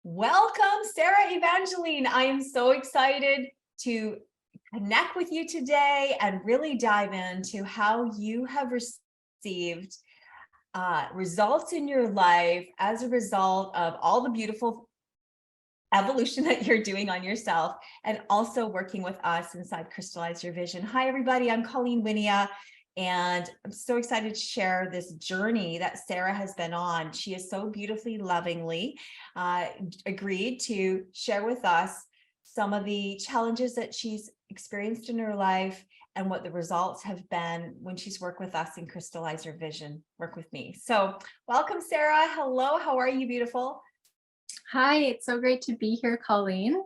Welcome, Sarah Evangeline. I am so excited to connect with you today and really dive into how you have received results in your life as a result of all the beautiful evolution that you're doing on yourself and also working with us inside Crystallize Your Vision. Hi, everybody. I'm Colleen, Wynia. And I'm so excited to share this journey that Sarah has been on. She has so beautifully, lovingly agreed to share with us some of the challenges that she's experienced in her life and what the results have been when she's worked with us in Crystallize Your Vision, work with me. So welcome, Sarah. Hello. How are you, beautiful? Hi, it's so great to be here, Colleen.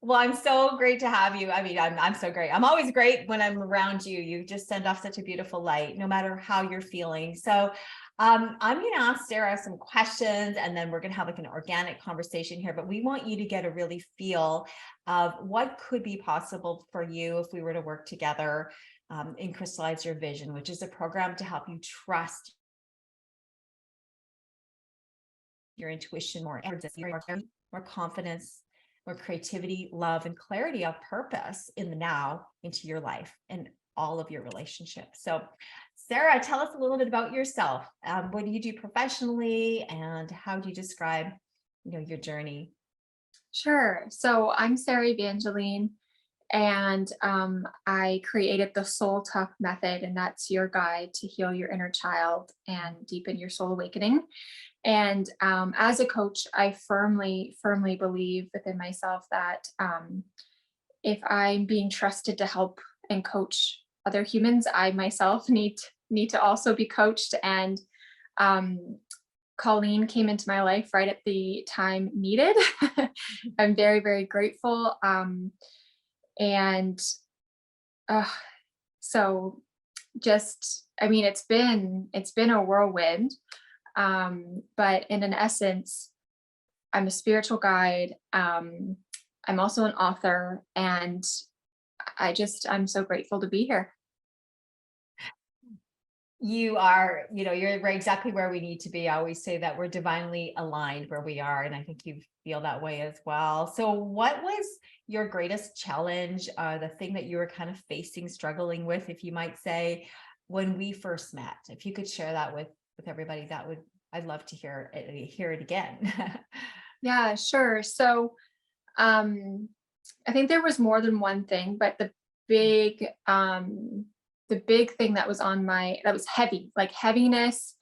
Well, I'm so great to have you. I mean, I'm so great. I'm always great when I'm around you. You just send off such a beautiful light, no matter how you're feeling. So I'm going to ask Sarah some questions, and then we're going to have like an organic conversation here. But we want you to get a really feel of what could be possible for you if we were to work together in Crystallize Your Vision, which is a program to help you trust your intuition more, more confidence, more creativity, love, and clarity of purpose in the now into your life and all of your relationships. So Sarah, tell us a little bit about yourself. What do you do professionally and how do you describe, your journey? Sure. So I'm Sarah Evangeline, and I created the Soul Talk method, and that's your guide to heal your inner child and deepen your soul awakening. And as a coach, I firmly believe within myself that if I'm being trusted to help and coach other humans, I myself need to also be coached. And Colleen came into my life right at the time needed. I'm very, very grateful. And so just, I mean, it's been a whirlwind. But in an essence, I'm a spiritual guide. I'm also an author, and I'm so grateful to be here. You are, you're right exactly where we need to be. I always say that we're divinely aligned where we are. And I think you feel that way as well. So what was your greatest challenge, the thing that you were kind of facing, struggling with, if you might say, when we first met? If you could share that with everybody, I'd love to hear it again. Yeah, sure. So I think there was more than one thing, but the big thing that was that was heavy, like heaviness.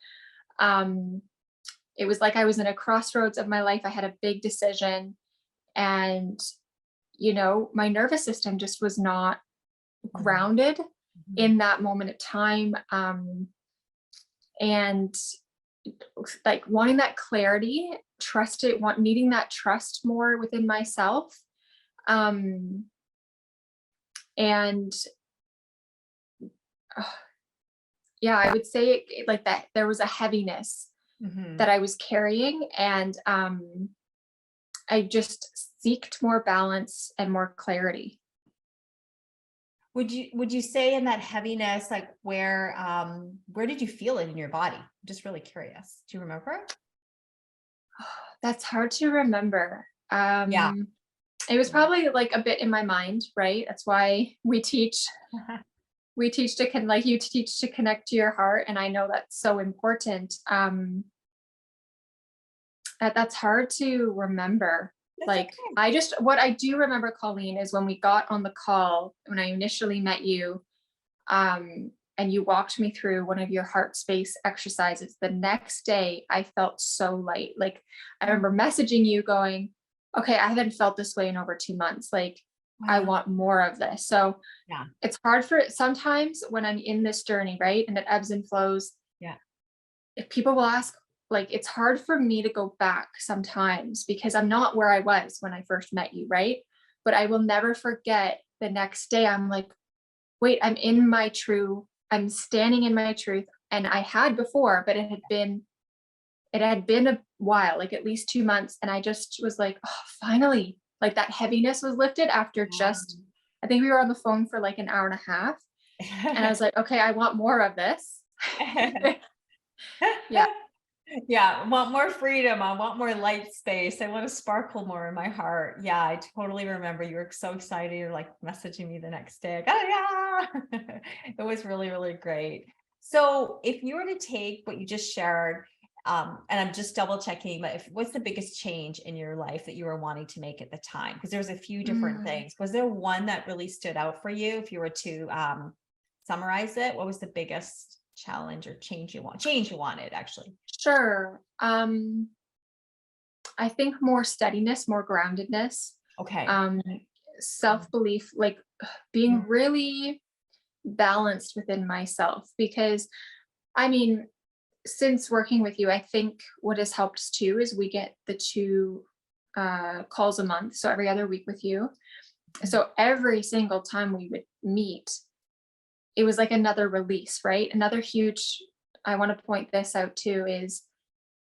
It was like I was in a crossroads of my life. I had a big decision, and my nervous system just was not grounded in that moment of time. And like wanting that clarity, needing that trust more within myself. And yeah, I would say like that there was a heaviness that I was carrying, and I just seeked more balance and more clarity. Would you say in that heaviness, like where did you feel it in your body? I'm just really curious. Do you remember? That's hard to remember. Yeah. It was probably like a bit in my mind, right? That's why we teach you teach to connect to your heart. And I know that's so important. That's hard to remember. That's okay. What I do remember, Colleen, is when we got on the call, when I initially met you, and you walked me through one of your heart space exercises. The next day I felt so light. Like I remember messaging you going, okay, I haven't felt this way in over 2 months. Like I want more of this. So Yeah. it's hard sometimes when I'm in this journey, right? And it ebbs and flows. Yeah. If people will ask, like, it's hard for me to go back sometimes because I'm not where I was when I first met you, right? But I will never forget the next day. I'm like, wait, I'm standing in my truth. And I had before, but it had been a while, like at least 2 months. And I just was like, oh, finally, like that heaviness was lifted after I think we were on the phone for like an hour and a half. And I was like, okay, I want more of this. Yeah. Yeah, I want more freedom. I want more light space. I want to sparkle more in my heart. Yeah, I totally remember you were so excited. You're like messaging me the next day. Like, oh, yeah. It was really, really great. So if you were to take what you just shared, and I'm just double checking, but what's the biggest change in your life that you were wanting to make at the time? Because there's a few different Mm, things. Was there one that really stood out for you? If you were to summarize it, what was the biggest challenge or change you wanted actually? sure. I think more steadiness, more groundedness, Okay. um, self-belief, like being Mhm. really balanced within myself. Because I mean, since working with you, I think what has helped too is we get the two calls a month. So every other week with you. So every single time we would meet, it was like another release, right? Another huge, I want to point this out too, is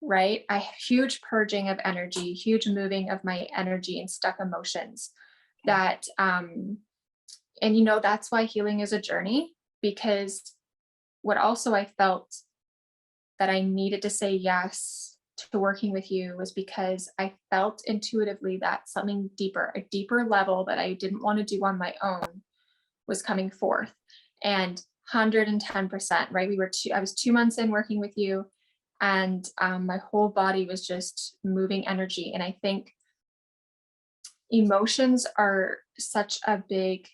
right. I huge purging of energy, huge moving of my energy and stuck emotions Okay. that and you know that's why healing is a journey, because what also I felt that I needed to say yes to working with you was because I felt intuitively that something deeper, a deeper level that I didn't want to do on my own was coming forth. And 110%, right? I was 2 months in working with you, and my whole body was just moving energy. And I think emotions are such a big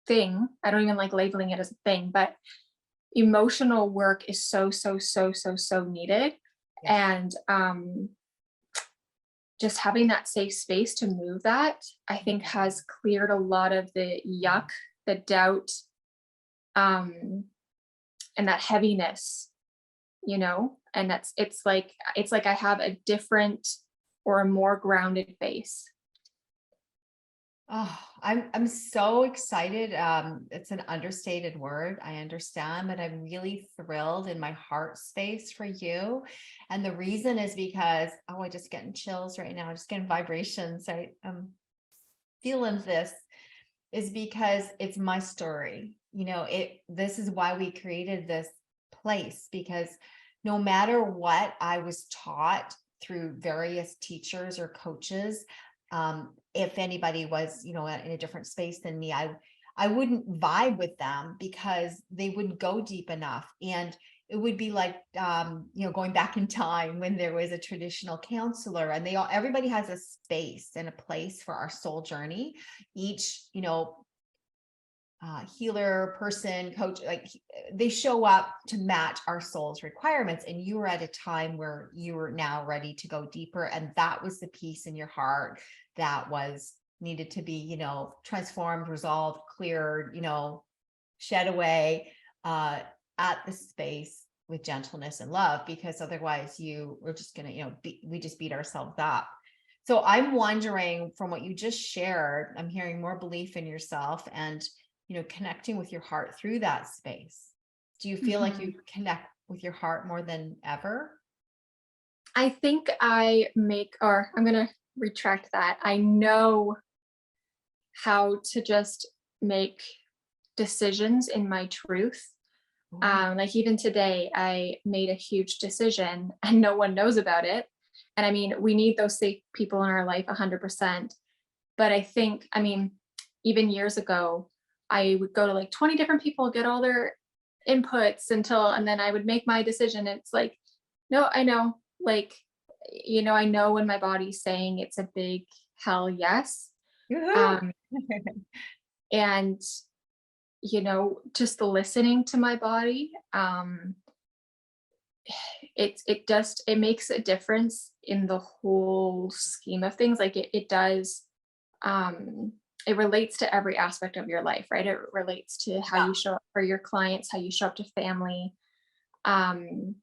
thing. I don't even like labeling it as a thing, but emotional work is so, so, so, so, so needed. Yes. And just having that safe space to move that, I think has cleared a lot of the yuck, the doubt, um, and that heaviness, you know. And it's like I have a different or a more grounded base. Oh, I'm so excited. It's an understated word, I understand, but I'm really thrilled in my heart space for you. And the reason is because, oh, I just getting chills right now, just getting vibrations. I'm feeling this is because it's my story. This is why we created this place, because no matter what I was taught through various teachers or coaches, if anybody was, in a different space than me, I wouldn't vibe with them because they wouldn't go deep enough. And it would be like, going back in time when there was a traditional counselor, and everybody has a space and a place for our soul journey. Each, healer, person, coach, like they show up to match our soul's requirements. And you were at a time where you were now ready to go deeper. And that was the piece in your heart that was needed to be, transformed, resolved, cleared, shed away, at the space with gentleness and love, because otherwise we're just going to, we just beat ourselves up. So I'm wondering, from what you just shared, I'm hearing more belief in yourself and, connecting with your heart through that space. Do you feel like Mhm. you connect with your heart more than ever? I think or I'm going to retract that. I know how to just make decisions in my truth. Ooh, Like even today, I made a huge decision and no one knows about it. And I mean, we need those safe people in our life 100%. But I think, I mean, even years ago, I would go to like 20 different people, get all their inputs and then I would make my decision. It's like, no, I know, like, I know when my body's saying it's a big hell yes. woohoo. Um, and just listening to my body, it makes a difference in the whole scheme of things. Like it does. um it relates to every aspect of your life, right? It relates to how Yeah. you show up for your clients, how you show up to family. um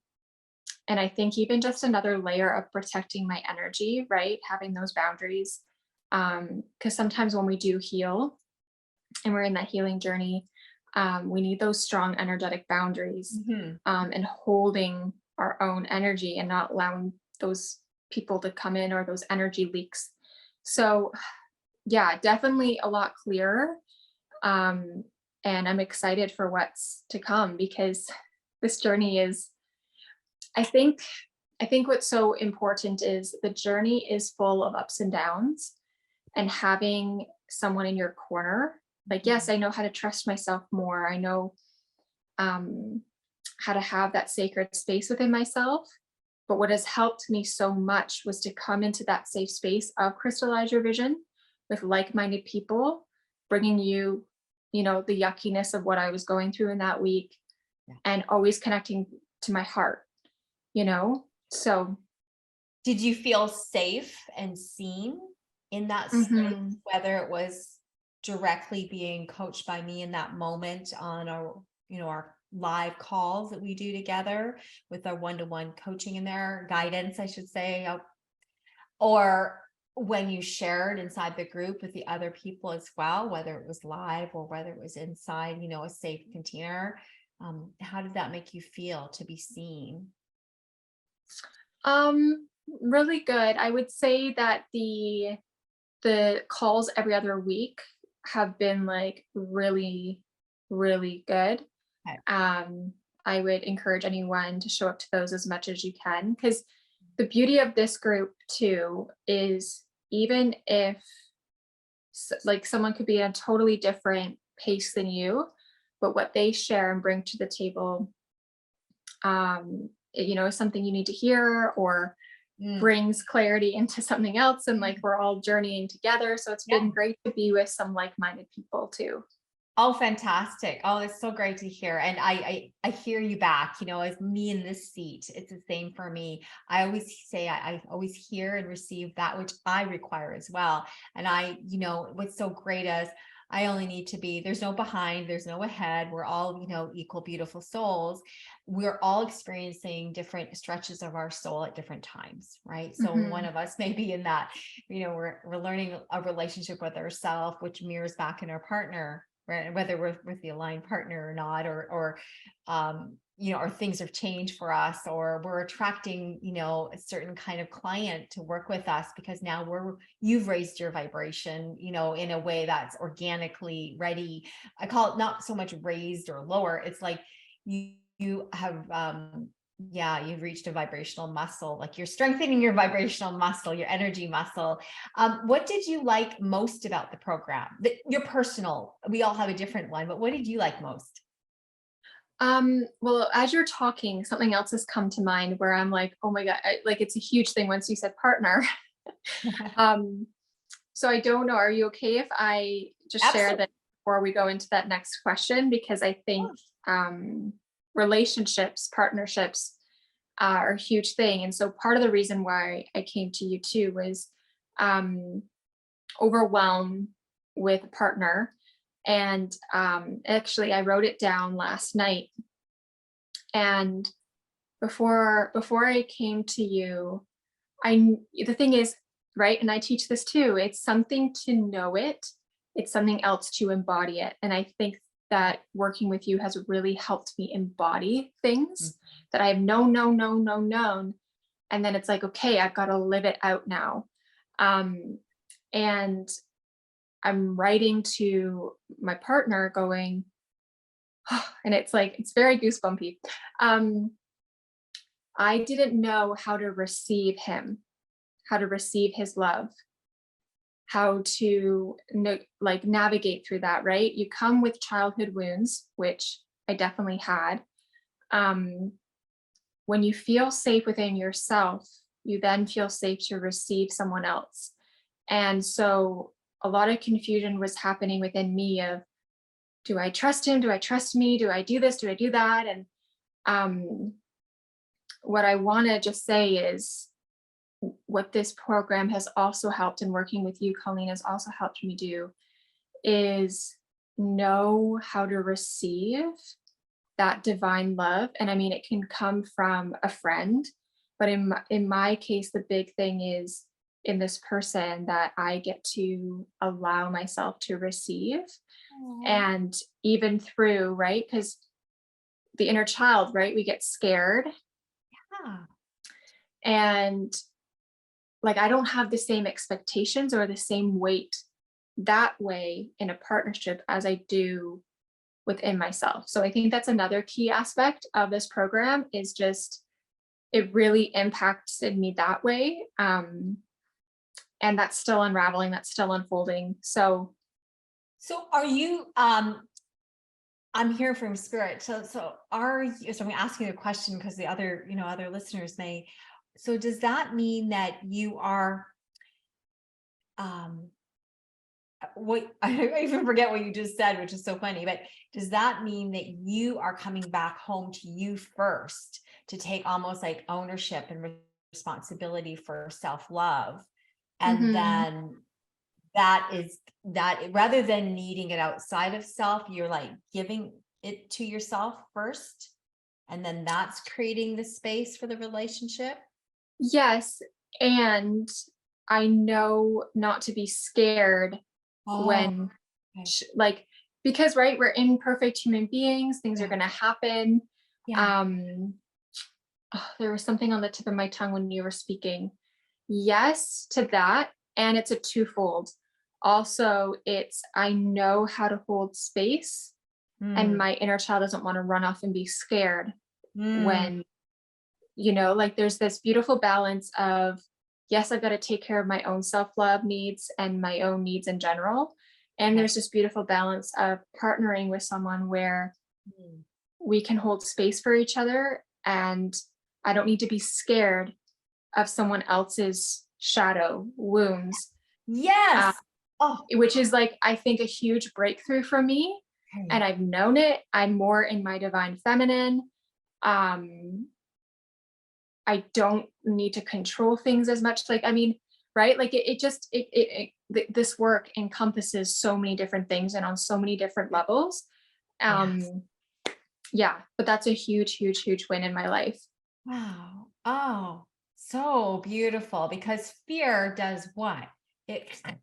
and I think even just another layer of protecting my energy, right, having those boundaries, because sometimes when we do heal and we're in that healing journey, we need those strong energetic boundaries, Mhm. and holding our own energy and not allowing those people to come in or those energy leaks. So, yeah, definitely a lot clearer. Um, and I'm excited for what's to come, because this journey is, I think, I think what's so important is the journey is full of ups and downs, and having someone in your corner. Like, yes, I know how to trust myself more. I know um, how to have that sacred space within myself. But what has helped me so much was to come into that safe space of Crystallize Your Vision with like-minded people, bringing you, the yuckiness of what I was going through in that week, Yeah. and always connecting to my heart, So, Did you feel safe and seen in that space, mhm. whether it was directly being coached by me in that moment on our live calls that we do together with our one-to-one coaching in there, guidance, I should say, or when you shared inside the group with the other people as well, whether it was live or whether it was inside, a safe container, how did that make you feel to be seen? Really good. I would say that the calls every other week have been like really, really good. Okay. I would encourage anyone to show up to those as much as you can, because the beauty of this group too is, even if like someone could be at a totally different pace than you, but what they share and bring to the table, is something you need to hear, or Mm. brings clarity into something else, and like we're all journeying together. So it's Yeah. been great to be with some like-minded people too. Oh, fantastic. Oh, it's so great to hear. And I hear you back, as me in this seat, it's the same for me. I always say I always hear and receive that which I require as well. And what's so great is I only need to be, there's no behind, there's no ahead. We're all, equal, beautiful souls. We're all experiencing different stretches of our soul at different times, right? So one Mhm. of us may be in that, we're learning a relationship with ourselves, which mirrors back in our partner, right? Whether we're with the aligned partner or not, or things have changed for us, or we're attracting, a certain kind of client to work with us because now you've raised your vibration, in a way that's organically ready. I call it not so much raised or lower. It's like you have, you've reached a vibrational muscle, like you're strengthening your vibrational muscle, your energy muscle. What did you like most about the program? Your personal, we all have a different one, but what did you like most? Well, as you're talking, something else has come to mind where I'm like, oh my God, like it's a huge thing once you said partner. Um, so I don't know, are you okay if I just share Absolutely. that before we go into that next question? Because I think relationships, partnerships are a huge thing. And so part of the reason why I came to you too was um, overwhelmed with a partner. And actually, I wrote it down last night. And before I came to you, the thing is, right, and I teach this too, it's something to know it, it's something else to embody it. And I think that working with you has really helped me embody Mm. things that I have known. And then it's like, okay, I've got to live it out now. Um, and I'm writing to my partner going, and it's like, it's very goosebumpy. Um, I didn't know how to receive him, how to receive his love, how to navigate through that, right? You come with childhood wounds, which I definitely had. Um, when you feel safe within yourself, you then feel safe to receive someone else. And so a lot of confusion was happening within me of, do I trust him? Do I trust me? Do I do this? Do I do that? And um, what I want to just say is, what this program has also helped, and working with you, Colleen, has also helped me do, is know how to receive that divine love. And I mean, it can come from a friend, but in my case, the big thing is in this person that I get to allow myself to receive. Aw. And even through, right? Because the inner child, right? We get scared, Yeah. and like I don't have the same expectations or the same weight that way in a partnership as I do within myself. So I think that's another key aspect of this program, is just it really impacted me that way. And that's still unraveling, that's still unfolding. So So are you, I'm hearing from spirit. So are you, so I'm asking a question because the other, other listeners may, so does that mean that you are, what I even forget what you just said, which is so funny, but does that mean that you are coming back home to you first to take almost like ownership and responsibility for self-love? And mhm. then that is that rather than needing it outside of self, you're like giving it to yourself first, and then that's creating the space for the relationship. Yes, and I know not to be scared Oh, when okay. like, because right, we're imperfect human beings, things are Yeah. going to happen. Yeah. um there was something on the tip of my tongue when you were speaking. Yes to that, and it's a twofold. Also, it's I know how to hold space, and Mm, my inner child doesn't want to run off and be scared mm, when, like there's this beautiful balance of, yes, I've got to take care of my own self-love needs and my own needs in general. And okay. there's this beautiful balance of partnering with someone where Mm. we can hold space for each other, and I don't need to be scared of someone else's shadow wounds, uh, Yes. Oh, which is like, I think, a huge breakthrough for me. okay. And I've known it. I'm more in my divine feminine. Um, I don't need to control things as much. Like, I mean, right? Like it just, this work encompasses so many different things and on so many different levels. Yes. Um, yeah, but that's a huge, huge, huge win in my life. Wow. Oh, so beautiful, because fear does what? It Yeah.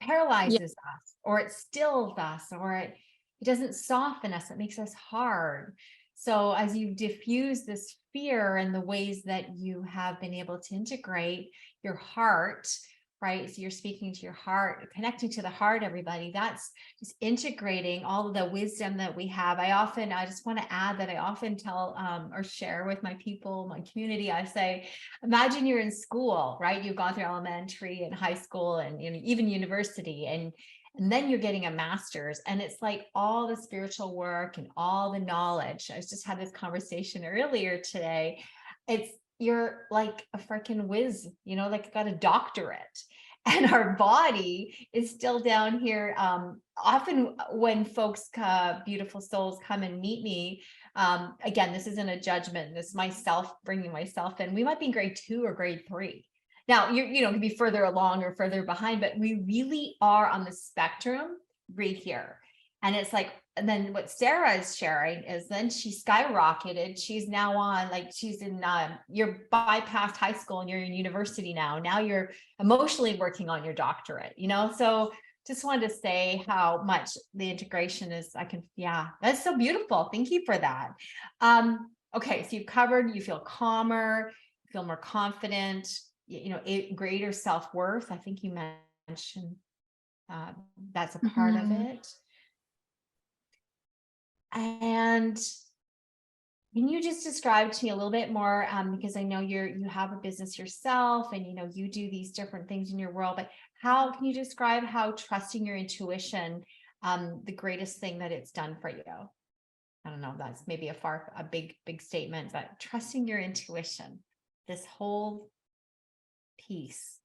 paralyzes us, or it stills us, or it doesn't soften us. It makes us hard. So as you diffuse this fear and the ways that you have been able to integrate your heart, right? So you're speaking to your heart, connecting to the heart, everybody. That's just integrating all of the wisdom that we have. I just want to add that I often tell or share with my people, my community. I say, imagine you're in school, right? You've gone through elementary and high school and even university, and then you're getting a master's, and it's like all the spiritual work and all the knowledge. I just had this conversation earlier today. It's you're like a freaking whiz, like got a doctorate. And our body is still down here. Often when folks, beautiful souls, come and meet me, again, this isn't a judgment. This is myself bringing myself in. We might be in grade 2 or grade 3. Now, can be further along or further behind, but we really are on the spectrum right here. And it's like, and then what Sarah is sharing is then she skyrocketed. She's now on, like, she's in, you're bypassed high school and you're in university now. Now you're emotionally working on your doctorate, So just wanted to say how much the integration is. Yeah, that's so beautiful. Thank you for that. Okay, so you've covered, you feel calmer, you feel more confident, greater self-worth. I think you mentioned uh, that's a part of Mhm. it. And can you just describe to me a little bit more, because I know you have a business yourself, and you do these different things in your world, but how can you describe how trusting your intuition, the greatest thing that it's done for you? I don't know, that's maybe a big statement, but trusting your intuition, this whole piece.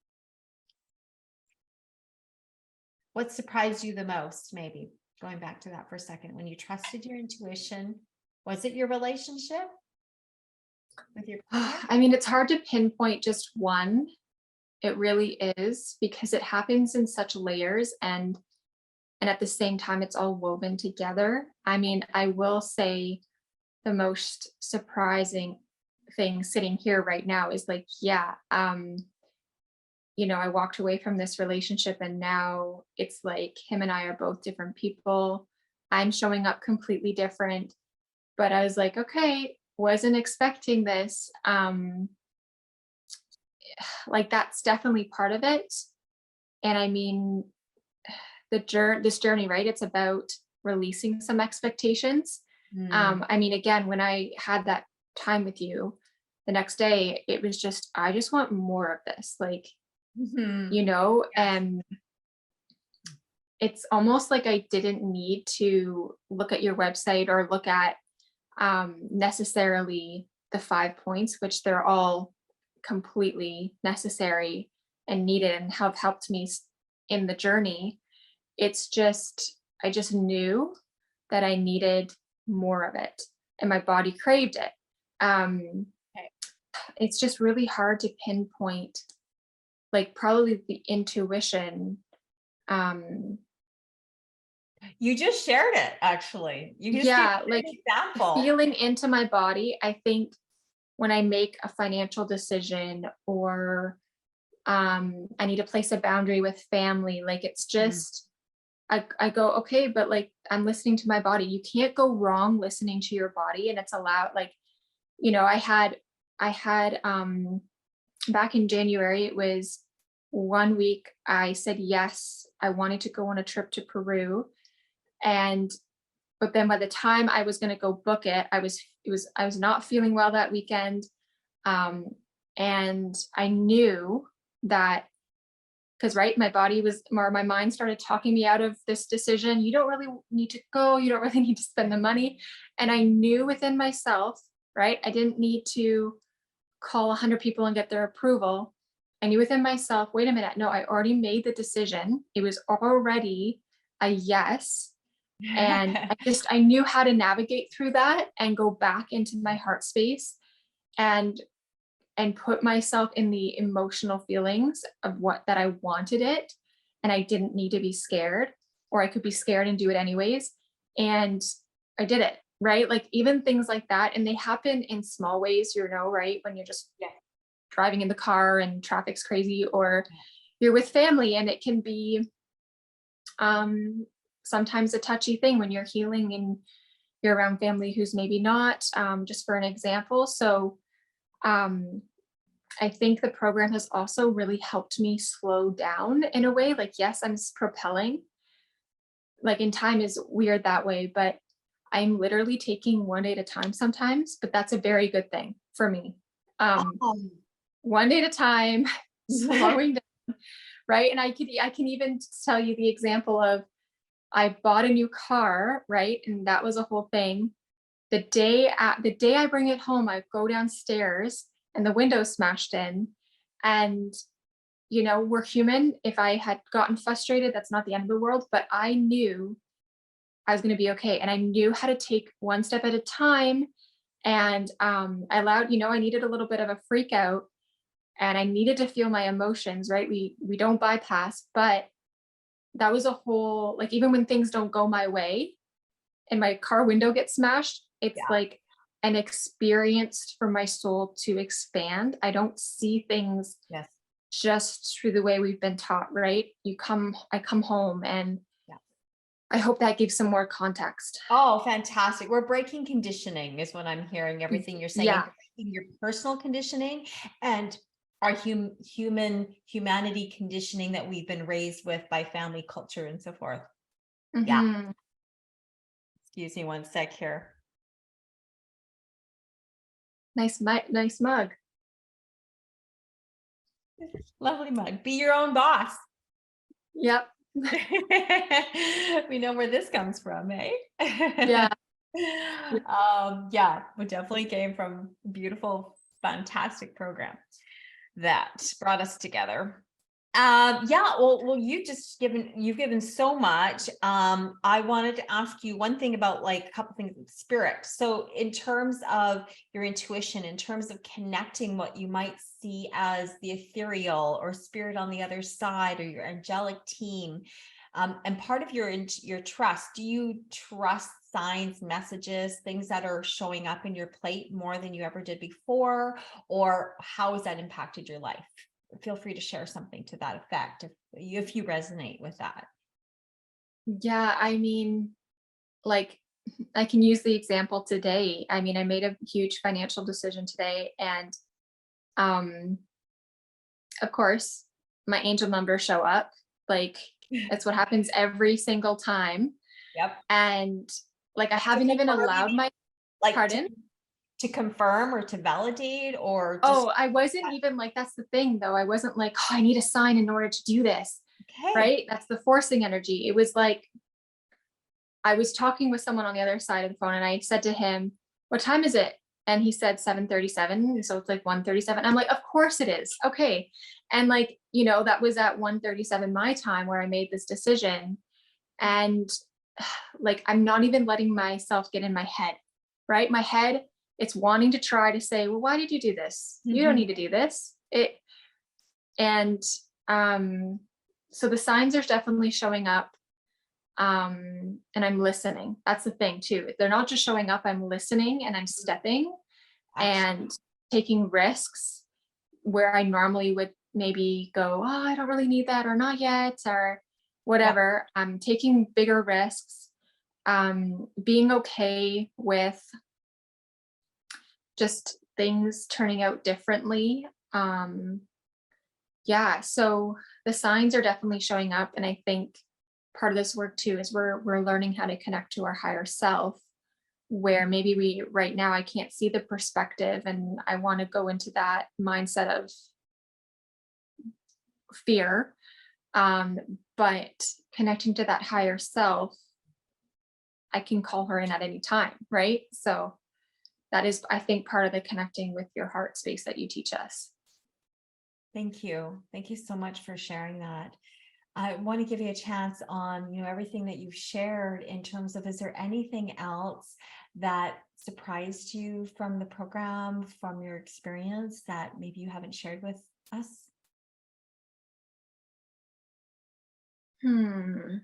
What surprised you the most, maybe going back to that for a second, when you trusted your intuition? Was it your relationship with your partner? I mean, it's hard to pinpoint just one. It really is, because it happens in such layers, and at the same time it's all woven together. I mean, I will say the most surprising thing sitting here right now is like, yeah, I walked away from this relationship, and now it's like him and I are both different people. I'm showing up completely different, but I was like, okay, wasn't expecting this. Like that's definitely part of it. And I mean, this journey, right? It's about releasing some expectations. Mm, I mean, again, when I had that time with you, the next day it was just, I just want more of this, like, Mhm. and it's almost like I didn't need to look at your website or look at necessarily the 5 points, which they're all completely necessary and needed and have helped me in the journey. It's just, I just knew that I needed more of it and my body craved it. Um, Okay. it's just really hard to pinpoint, like probably the intuition. Um, You just shared it, actually. You just gave yeah, a like good example. feeling into my body. I think when I make a financial decision or I need to place a boundary with family, like it's Mm. just, I go, okay, but like I'm listening to my body. You can't go wrong listening to your body. And it's allowed, like, I had back in January, it was one week I said yes, I wanted to go on a trip to Peru. And but then by the time I was going to go book it, I was not feeling well that weekend. Um, and I knew that, because right, my body was, or my mind started talking me out of this decision. You don't really need to go, you don't really need to spend the money. And I knew within myself, right, I didn't need to call 100 people and get their approval. I knew within myself, wait a minute, no, I already made the decision. It was already a yes. And I knew how to navigate through that and go back into my heart space and put myself in the emotional feelings of what that I wanted it. And I didn't need to be scared, or I could be scared and do it anyways. And I did it, right? Like even things like that. And they happen in small ways, right? When you're just Yeah. driving in the car and traffic's crazy, or you're with family and it can be sometimes a touchy thing when you're healing and you're around family who's maybe not, just for an example. So um, I think the program has also really helped me slow down in a way. Like, yes, I'm propelling, like in time is weird that way, but I'm literally taking one day at a time sometimes, but that's a very good thing for me. Um, Um, one day at a time, slowing down, right? And I can even tell you the example of, I bought a new car, right? And that was a whole thing. The day I bring it home, I go downstairs and the window smashed in. And we're human. If I had gotten frustrated, that's not the end of the world, but I knew I was going to be okay. And I knew how to take one step at a time. And I allowed, I needed a little bit of a freak out and I needed to feel my emotions, right? We don't bypass, but that was a whole, like, even when things don't go my way and my car window gets smashed, it's yeah. like an experience for my soul to expand. I don't see things Yes. just through the way we've been taught, right? I come home, and Yeah. I hope that gives some more context. Oh, fantastic. We're breaking conditioning is what I'm hearing. Everything you're saying, Yeah. you're breaking your personal conditioning and our humanity conditioning that we've been raised with by family culture and so forth. Yeah. Mm-hmm. Excuse me one sec here. Nice mug. Lovely mug. Be your own boss. Yep. We know where this comes from, eh? Yeah. Yeah, we definitely came from a beautiful, fantastic program that brought us together. Yeah, well, you've given so much. I wanted to ask you one thing about like a couple things with spirit. So in terms of your intuition, in terms of connecting what you might see as the ethereal or spirit on the other side or your angelic team, and part of your trust, do you trust signs, messages, things that are showing up in your plate more than you ever did before? Or how has that impacted your life? Feel free to share something to that effect if you resonate with that. Yeah, I mean, like, I can use the example today. I mean, I made a huge financial decision today, and um of course my angel numbers show up. Like, that's what happens every single time. Yep. And like, I To haven't even confirm, you allowed mean? my Like pardon. to confirm or to validate or just, Oh, I wasn't even like, that's the thing though. I wasn't like, oh, I need a sign in order to do this. okay. Right. That's the forcing energy. It was like, I was talking with someone on the other side of the phone and I said to him, what time is it? And he said 7:37. So it's like 1:37. I'm like, of course it is. Okay. And like, that was at 1:37 my time where I made this decision. And like, I'm not even letting myself get in my head, right? My head, it's wanting to try to say, well, why did you do this? You don't Mhm. need to do this. And so the signs are definitely showing up. And I'm listening. That's the thing too. They're not just showing up, I'm listening and I'm stepping Action. and taking risks where I normally would maybe go, oh, I don't really need that or not yet or Yeah. whatever. I'm taking bigger risks, being okay with just things turning out differently. Yeah, so the signs are definitely showing up. And I think part of this work too is we're learning how to connect to our higher self, where maybe we right now I can't see the perspective and I want to go into that mindset of fear. But connecting to that higher self, I can call her in at any time, right? So that is, I think, part of the connecting with your heart space that you teach us. Thank you. Thank you so much for sharing that. I want to give you a chance on, everything that you've shared in terms of, is there anything else that surprised you from the program, from your experience that maybe you haven't shared with us? Hmm.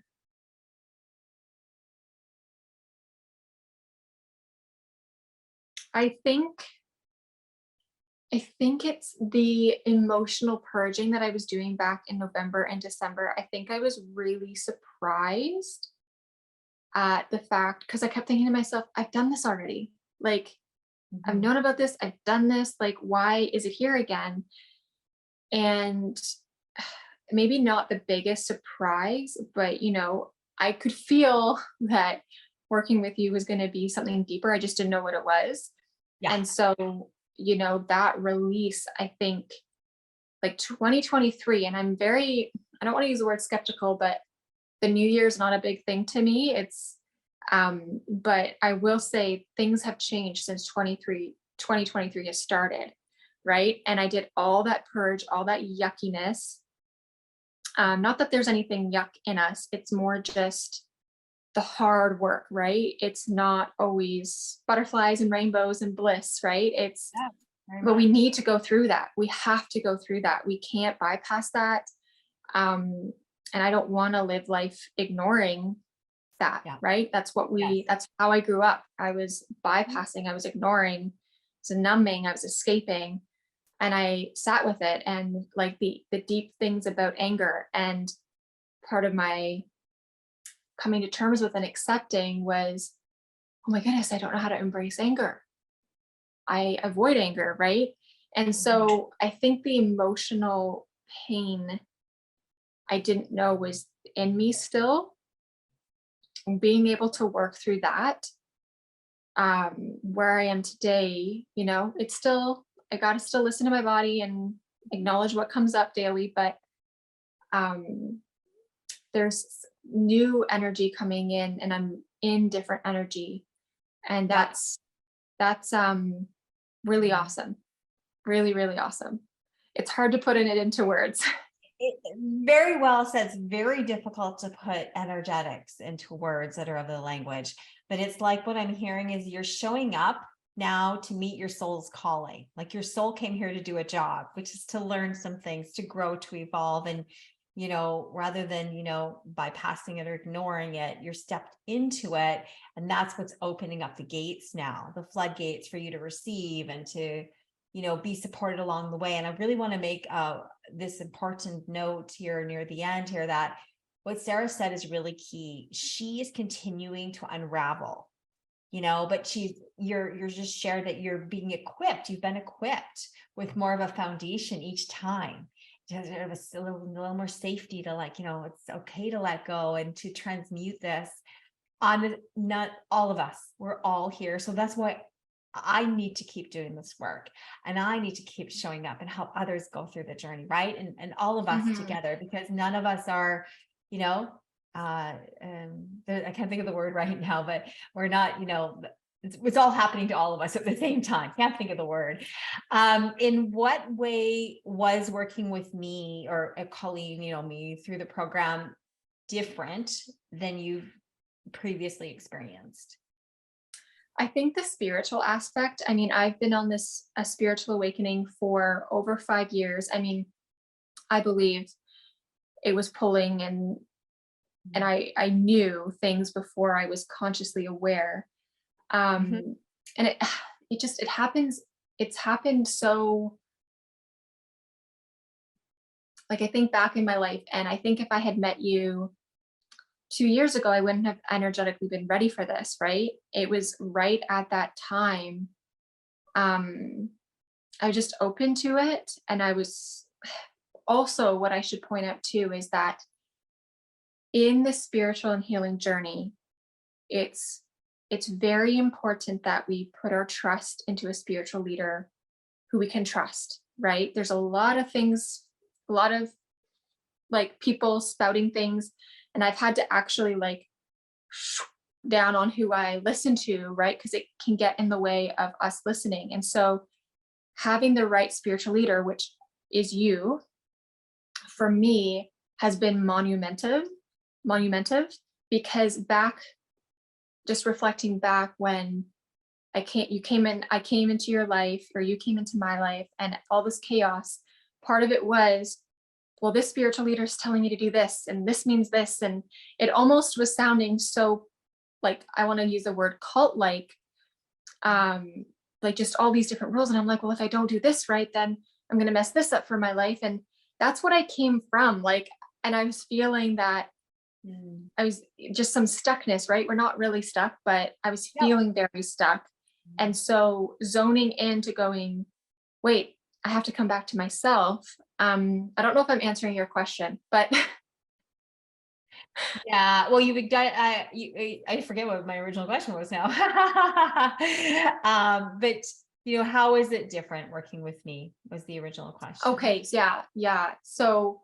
I think I think it's the emotional purging that I was doing back in November and December. I think I was really surprised at the fact, because I kept thinking to myself, I've done this already. Like, I've Mhm. known about this, I've done this. Like, why is it here again? And maybe not the biggest surprise, but I could feel that working with you was going to be something deeper. I just didn't know what it was. Yeah. And so, that release, I think, like 2023, and I don't want to use the word skeptical, but the new year is not a big thing to me. But I will say things have changed since 2023 has started, right? And I did all that purge, all that yuckiness. Not that there's anything yuck in us, it's more just the hard work, right? It's not always butterflies and rainbows and bliss, right? Yeah, very But we much. need to go through that. We have to go through that. We can't bypass that. Um, and I don't want to live life ignoring that, Yeah. right? Yes. That's how I grew up. I was Mhm. bypassing, I was ignoring, I was numbing, I was escaping. And I sat with it and like the deep things about anger. And part of my coming to terms with and accepting was, oh my goodness, I don't know how to embrace anger. I avoid anger, right? And Mhm. so I think the emotional pain I didn't know was in me still, and being able to work through that, where I am today, it's still, I got to still listen to my body and acknowledge what comes up daily, but um, there's new energy coming in and I'm in different energy. And Yeah. that's really Mhm. awesome. Really, really awesome. It's hard to put it into words. Very well said. It's very difficult to put energetics into words that are of the language, but it's like what I'm hearing is you're showing up now to meet your soul's calling. Like your soul came here to do a job, which is to learn some things, to grow, to evolve. And, rather than, bypassing it or ignoring it, you're stepped into it. And that's what's opening up the gates now, the floodgates for you to receive and to, be supported along the way. And I really want to make this important note here near the end here that what Sarah said is really key. She is continuing to unravel, but you're just shared that you're being equipped. You've been equipped with more of a foundation each time. There's a little more safety to it's okay to let go and to transmute this on not all of us. We're all here. So that's why I need to keep doing this work, and I need to keep showing up and help others go through the journey, right? And all of us Mhm. together, because none of us are, you know, I can't think of the word right now, but we're not, it's all happening to all of us at the same time. Can't think of the word. In what way was working with me or Colleen, me through the program different than you've previously experienced? I think the spiritual aspect, I mean, I've been on a spiritual awakening for over 5 years. I mean, I believe it was pulling, and I knew things before I was consciously aware. Mhm. And it happens, it's happened so, like, I think back in my life, and I think if I had met you 2 years ago, I wouldn't have energetically been ready for this, right? It was right at that time. Um, I was just open to it. And I was also, what I should point out too is that in the spiritual and healing journey, it's it's very important that we put our trust into a spiritual leader who we can trust, right? There's a lot of things, a lot of like people spouting things, and I've had to actually like down on who I listen to, right? Because it can get in the way of us listening. And so having the right spiritual leader, which is you, for me, has been monumental, because back, just reflecting back when I came into your life, or you came into my life, and all this chaos, part of it was, well, this spiritual leader is telling me to do this, and this means this. And it almost was sounding so, like, I want to use the word cult like just all these different rules. And I'm like, well, if I don't do this right, then I'm going to mess this up for my life. And that's what I came from. Like, and I was feeling that Mm. I was just some stuckness, right? We're not really stuck, but I was Yep. feeling very stuck. And so zoning into going, wait, I have to come back to myself. I don't know if I'm answering your question, but Yeah. Well, I forget what my original question was now. But how is it different working with me was the original question. okay, yeah, yeah. So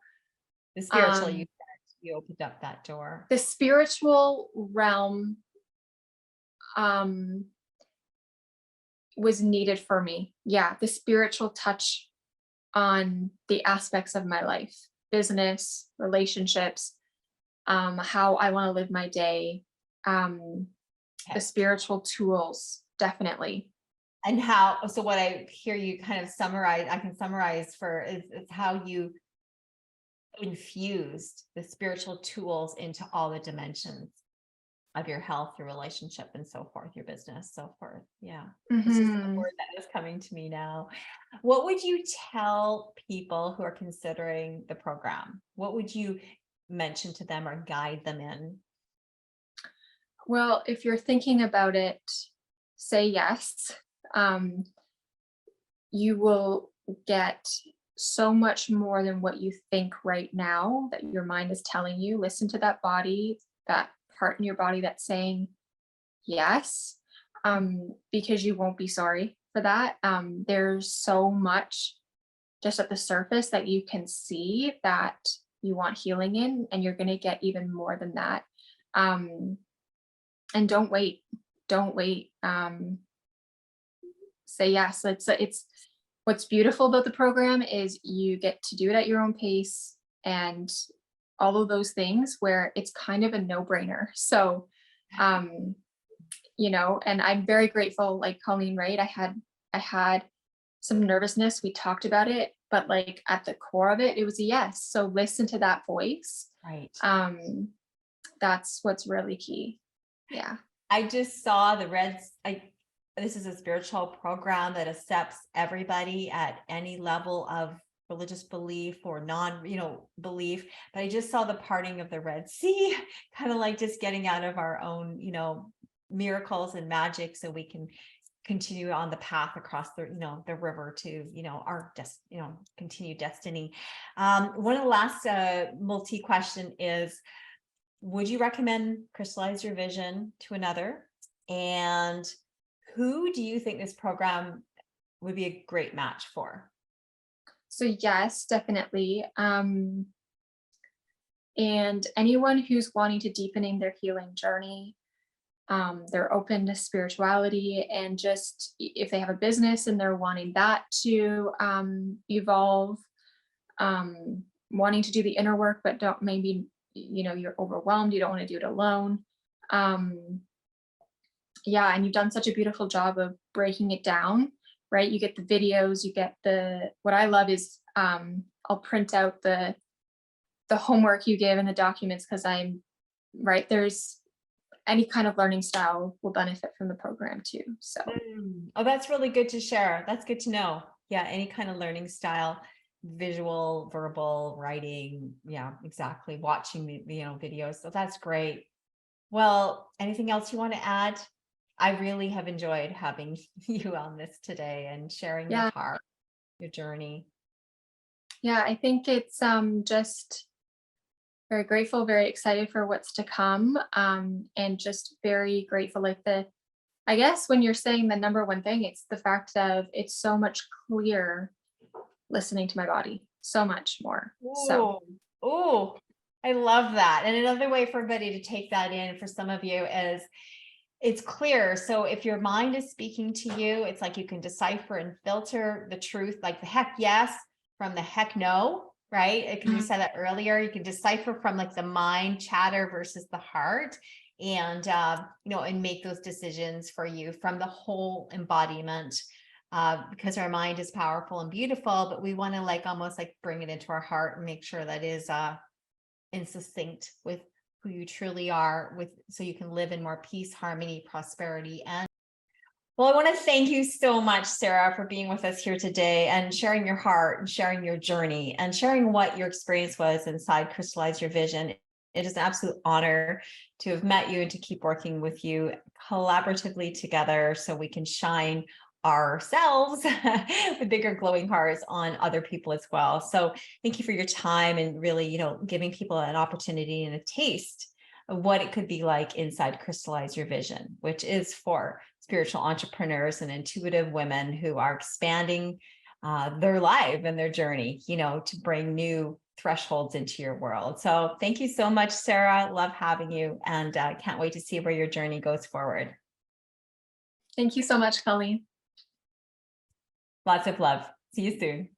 The spiritual, you um said you opened up that door. the spiritual realm um was needed for me. Yeah, the spiritual touch on the aspects of my life, business, relationships, how I want to live my day, um, the Okay. spiritual tools, definitely. And so what I hear you kind of I can summarize is how you infused the spiritual tools into all the dimensions of your health, your relationship, and so forth, your business, so forth. Yeah. It's just a Mhm. word that is coming to me now. What would you tell people who are considering the program? What would you mention to them or guide them in? Well, if you're thinking about it, say yes. Um, you will get so much more than what you think right now that your mind is telling you. Listen to that body, that part in your body that's saying yes, because you won't be sorry for that. There's so much just at the surface that you can see that you want healing in, and you're going to get even more than that. Um, and don't wait. Don't wait. Say yes. It's what's beautiful about the program is you get to do it at your own pace, and all of those things where it's kind of a no-brainer. So, um, and I'm very grateful, like Colleen, right? I had some nervousness. We talked about it, but like at the core of it, it was a yes. So listen to that voice. Right. Um, that's what's really key. Yeah. I just saw this is a spiritual program that accepts everybody at any level of religious belief or belief. But I just saw the parting of the Red Sea, kind of like just getting out of our own, miracles and magic so we can continue on the path across the river to, our continued destiny. One of the last multi question is, would you recommend Crystallize Your Vision to another? And who do you think this program would be a great match for? So yes, definitely. And anyone who's wanting to deepening their healing journey, they're open to spirituality, and just if they have a business and they're wanting that to evolve, wanting to do the inner work, but don't, maybe, you're overwhelmed, you don't want to do it alone. Yeah, and you've done such a beautiful job of breaking it down, right? You get the videos, you get what I love is, I'll print out the homework you give and the documents, because right, there's any kind of learning style will benefit from the program too. So Oh, that's really good to share. That's good to know. Yeah, any kind of learning style, visual, verbal, writing. Yeah, exactly. Watching the videos. So that's great. Well, anything else you want to add? I really have enjoyed having you on this today and sharing your yeah, heart, your journey. yeah, I think it's just very grateful, very excited for what's to come, and just very grateful. Like I guess when you're saying the number one thing, it's the fact of it's so much clearer listening to my body, so much more. So Oh, oh, I love that. And another way for everybody to take that in for some of you is it's clear. So if your mind is speaking to you, it's like you can decipher and filter the truth, like the heck yes from the heck no, right? Because we said that earlier, you can decipher from like the mind chatter versus the heart, and and make those decisions for you from the whole embodiment. Because our mind is powerful and beautiful, but we want to like almost like bring it into our heart and make sure that is in succinct with who you truly are, so you can live in more peace, harmony, prosperity. And well, I want to thank you so much, Sarah, for being with us here today and sharing your heart and sharing your journey and sharing what your experience was inside Crystallize Your Vision. It is an absolute honor to have met you and to keep working with you collaboratively together so we can shine ourselves with bigger glowing hearts on other people as well. So thank you for your time and really, giving people an opportunity and a taste of what it could be like inside Crystallize Your Vision, which is for spiritual entrepreneurs and intuitive women who are expanding their life and their journey, to bring new thresholds into your world. So thank you so much, Sarah. Love having you, and can't wait to see where your journey goes forward. thank you so much, Colleen. Lots of love. See you soon.